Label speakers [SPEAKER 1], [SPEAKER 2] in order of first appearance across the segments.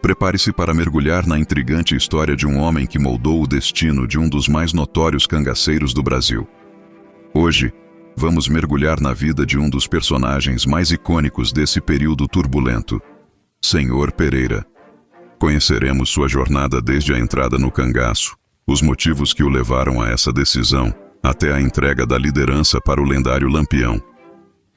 [SPEAKER 1] Prepare-se para mergulhar na intrigante história de um homem que moldou o destino de um dos mais notórios cangaceiros do Brasil. Hoje, vamos mergulhar na vida de um dos personagens mais icônicos desse período turbulento, Senhor Pereira. Conheceremos sua jornada desde a entrada no cangaço, os motivos que o levaram a essa decisão, até a entrega da liderança para o lendário Lampião.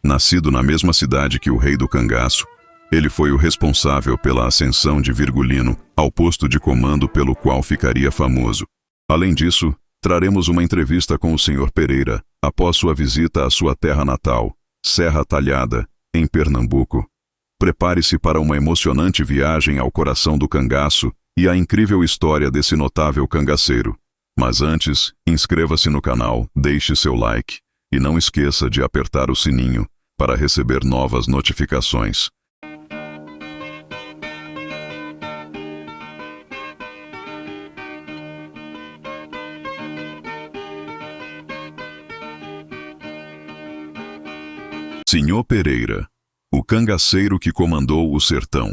[SPEAKER 1] Nascido na mesma cidade que o rei do cangaço, ele foi o responsável pela ascensão de Virgulino ao posto de comando pelo qual ficaria famoso. Além disso, traremos uma entrevista com o Senhor Pereira após sua visita à sua terra natal, Serra Talhada, em Pernambuco. Prepare-se para uma emocionante viagem ao coração do cangaço e a incrível história desse notável cangaceiro. Mas antes, inscreva-se no canal, deixe seu like e não esqueça de apertar o sininho para receber novas notificações. Senhor Pereira, o cangaceiro que comandou o sertão.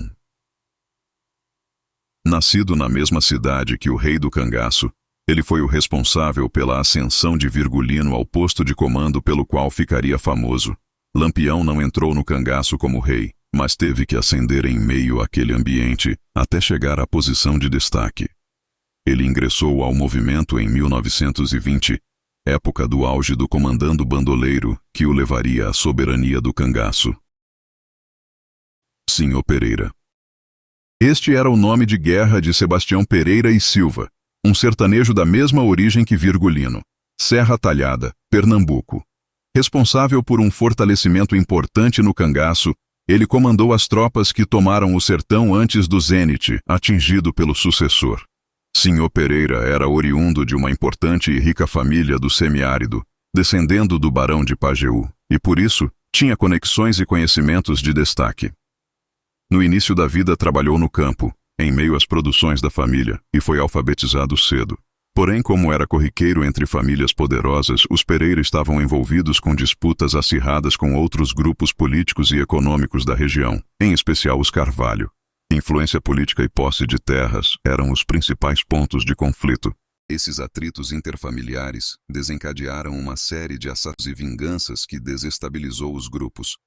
[SPEAKER 1] Nascido na mesma cidade que o rei do cangaço, ele foi o responsável pela ascensão de Virgulino ao posto de comando pelo qual ficaria famoso. Lampião não entrou no cangaço como rei, mas teve que ascender em meio àquele ambiente até chegar à posição de destaque. Ele ingressou ao movimento em 1920, época do auge do comandando bandoleiro que o levaria à soberania do cangaço. Senhor Pereira. Este era o nome de guerra de Sebastião Pereira e Silva, um sertanejo da mesma origem que Virgulino, Serra Talhada, Pernambuco. Responsável por um fortalecimento importante no cangaço, ele comandou as tropas que tomaram o sertão antes do zênite, atingido pelo sucessor. Senhor Pereira era oriundo de uma importante e rica família do semiárido, descendendo do barão de Pajeú, e por isso tinha conexões e conhecimentos de destaque. No início da vida trabalhou no campo, em meio às produções da família, e foi alfabetizado cedo. Porém, como era corriqueiro entre famílias poderosas, os Pereira estavam envolvidos com disputas acirradas com outros grupos políticos e econômicos da região, em especial os Carvalho. Influência política e posse de terras eram os principais pontos de conflito. Esses atritos interfamiliares desencadearam uma série de assassinos e vinganças que desestabilizou os grupos.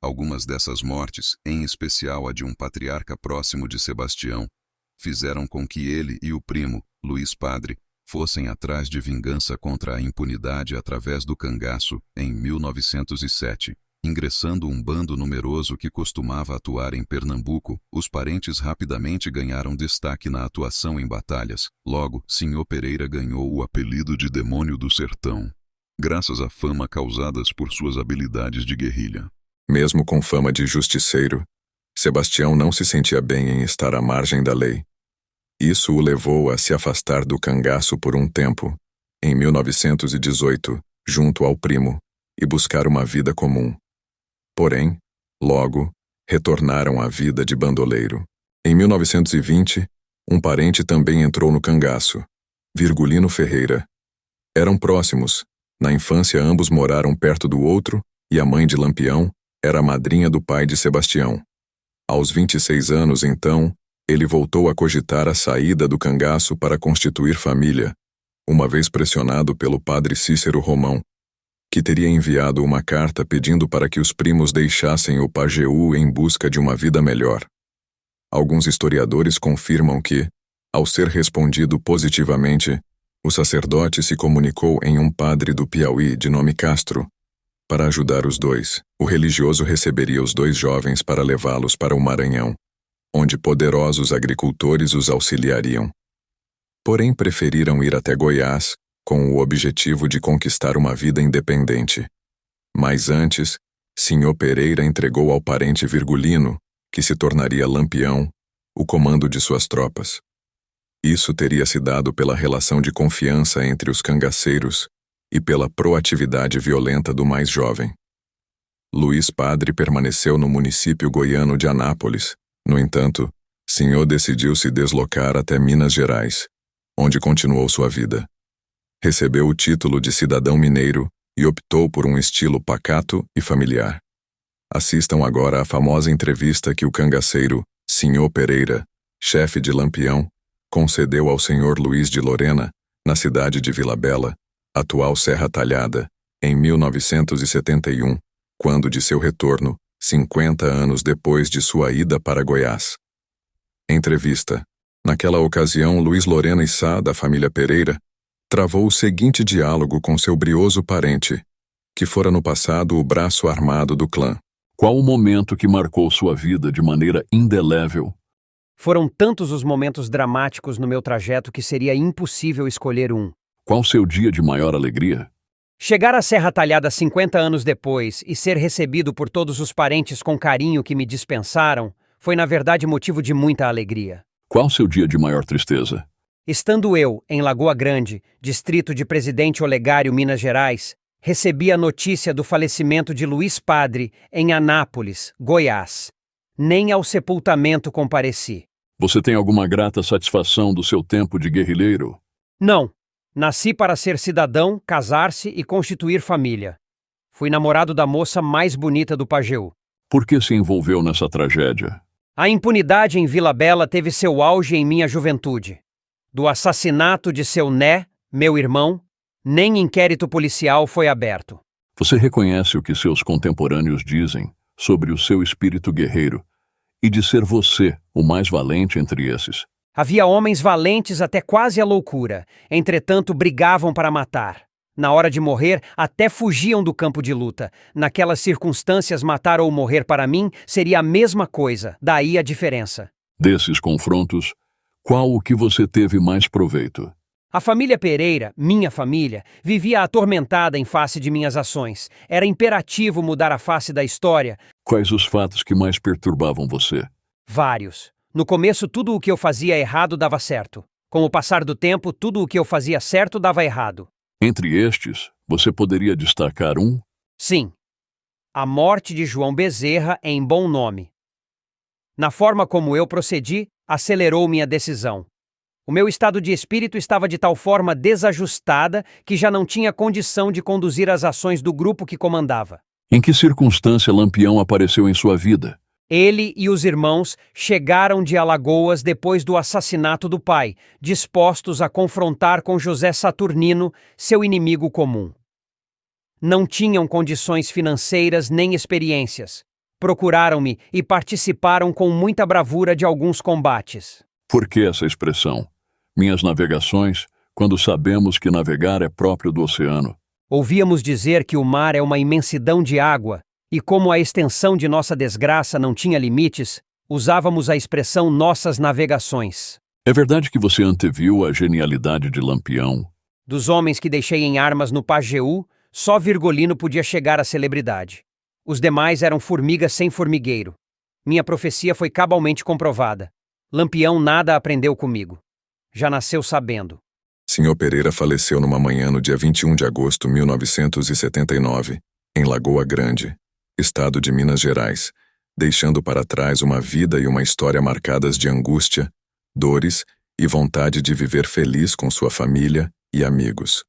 [SPEAKER 1] Algumas dessas mortes, em especial a de um patriarca próximo de Sebastião, fizeram com que ele e o primo, Luís Padre, fossem atrás de vingança contra a impunidade através do cangaço em 1907. Ingressando um bando numeroso que costumava atuar em Pernambuco, os parentes rapidamente ganharam destaque na atuação em batalhas. Logo, Senhor Pereira ganhou o apelido de Demônio do Sertão, graças à fama causadas por suas habilidades de guerrilha.
[SPEAKER 2] Mesmo com fama de justiceiro, Sebastião não se sentia bem em estar à margem da lei. Isso o levou a se afastar do cangaço por um tempo, em 1918, junto ao primo, e buscar uma vida comum. Porém, logo, retornaram à vida de bandoleiro. Em 1920, um parente também entrou no cangaço, Virgulino Ferreira. Eram próximos. Na infância ambos moraram perto do outro e a mãe de Lampião era a madrinha do pai de Sebastião. Aos 26 anos, então, ele voltou a cogitar a saída do cangaço para constituir família, uma vez pressionado pelo padre Cícero Romão, que teria enviado uma carta pedindo para que os primos deixassem o Pajeú em busca de uma vida melhor. Alguns historiadores confirmam que, ao ser respondido positivamente, o sacerdote se comunicou em um padre do Piauí de nome Castro. Para ajudar os dois, o religioso receberia os dois jovens para levá-los para o Maranhão, onde poderosos agricultores os auxiliariam. Porém, preferiram ir até Goiás, com o objetivo de conquistar uma vida independente. Mas antes, Senhor Pereira entregou ao parente Virgulino, que se tornaria Lampião, o comando de suas tropas. Isso teria se dado pela relação de confiança entre os cangaceiros e pela proatividade violenta do mais jovem. Luís Padre permaneceu no município goiano de Anápolis. No entanto, Senhor decidiu se deslocar até Minas Gerais, onde continuou sua vida. Recebeu o título de cidadão mineiro e optou por um estilo pacato e familiar. Assistam agora à famosa entrevista que o cangaceiro Senhor Pereira chefe de Lampião, concedeu ao senhor Luís de Lorena, na cidade de Vila Bela, atual Serra Talhada, em 1971, quando de seu retorno, 50 anos depois de sua ida para Goiás. Entrevista. Naquela ocasião, Luís Lorena e Sá, da família Pereira, travou o seguinte diálogo com seu brioso parente, que fora no passado o braço armado do clã.
[SPEAKER 1] Qual o momento que marcou sua vida de maneira indelével?
[SPEAKER 3] Foram tantos os momentos dramáticos no meu trajeto que seria impossível escolher um.
[SPEAKER 1] Qual seu dia de maior alegria?
[SPEAKER 3] Chegar à Serra Talhada 50 anos depois e ser recebido por todos os parentes com carinho que me dispensaram foi na verdade motivo de muita alegria.
[SPEAKER 1] Qual seu dia de maior tristeza?
[SPEAKER 3] Estando eu, em Lagoa Grande, distrito de Presidente Olegário, Minas Gerais, recebi a notícia do falecimento de Luís Padre em Anápolis, Goiás. Nem ao sepultamento compareci.
[SPEAKER 1] Você tem alguma grata satisfação do seu tempo de guerrilheiro?
[SPEAKER 3] Não. Nasci para ser cidadão, casar-se e constituir família. Fui namorado da moça mais bonita do Pajeú.
[SPEAKER 1] Por que se envolveu nessa tragédia?
[SPEAKER 3] A impunidade em Vila Bela teve seu auge em minha juventude. Do assassinato de seu Né, meu irmão, nem inquérito policial foi aberto.
[SPEAKER 1] Você reconhece o que seus contemporâneos dizem sobre o seu espírito guerreiro e de ser você o mais valente entre esses?
[SPEAKER 3] Havia homens valentes até quase a loucura, entretanto brigavam para matar. Na hora de morrer, até fugiam do campo de luta. Naquelas circunstâncias, matar ou morrer para mim seria a mesma coisa, daí a diferença.
[SPEAKER 1] Desses confrontos, qual o que você teve mais proveito?
[SPEAKER 3] A família Pereira, minha família, vivia atormentada em face de minhas ações. Era imperativo mudar a face da história.
[SPEAKER 1] Quais os fatos que mais perturbavam você?
[SPEAKER 3] Vários. No começo, tudo o que eu fazia errado dava certo. Com o passar do tempo, tudo o que eu fazia certo dava errado.
[SPEAKER 1] Entre estes, você poderia destacar um?
[SPEAKER 3] Sim. A morte de João Bezerra em Bom Nome. Na forma como eu procedi, acelerou minha decisão. O meu estado de espírito estava de tal forma desajustada que já não tinha condição de conduzir as ações do grupo que comandava.
[SPEAKER 1] Em que circunstância Lampião apareceu em sua vida?
[SPEAKER 3] Ele e os irmãos chegaram de Alagoas depois do assassinato do pai, dispostos a confrontar com José Saturnino, seu inimigo comum. Não tinham condições financeiras nem experiências. Procuraram-me e participaram com muita bravura de alguns combates.
[SPEAKER 1] Por que essa expressão? Minhas navegações, quando sabemos que navegar é próprio do oceano.
[SPEAKER 3] Ouvíamos dizer que o mar é uma imensidão de água, e como a extensão de nossa desgraça não tinha limites, usávamos a expressão nossas navegações.
[SPEAKER 1] É verdade que você anteviu a genialidade de Lampião?
[SPEAKER 3] Dos homens que deixei em armas no Pajeú, só Virgolino podia chegar à celebridade. Os demais eram formigas sem formigueiro. Minha profecia foi cabalmente comprovada. Lampião nada aprendeu comigo. Já nasceu sabendo.
[SPEAKER 2] Sr. Pereira faleceu numa manhã no dia 21 de agosto de 1979, em Lagoa Grande, estado de Minas Gerais, deixando para trás uma vida e uma história marcadas de angústia, dores e vontade de viver feliz com sua família e amigos.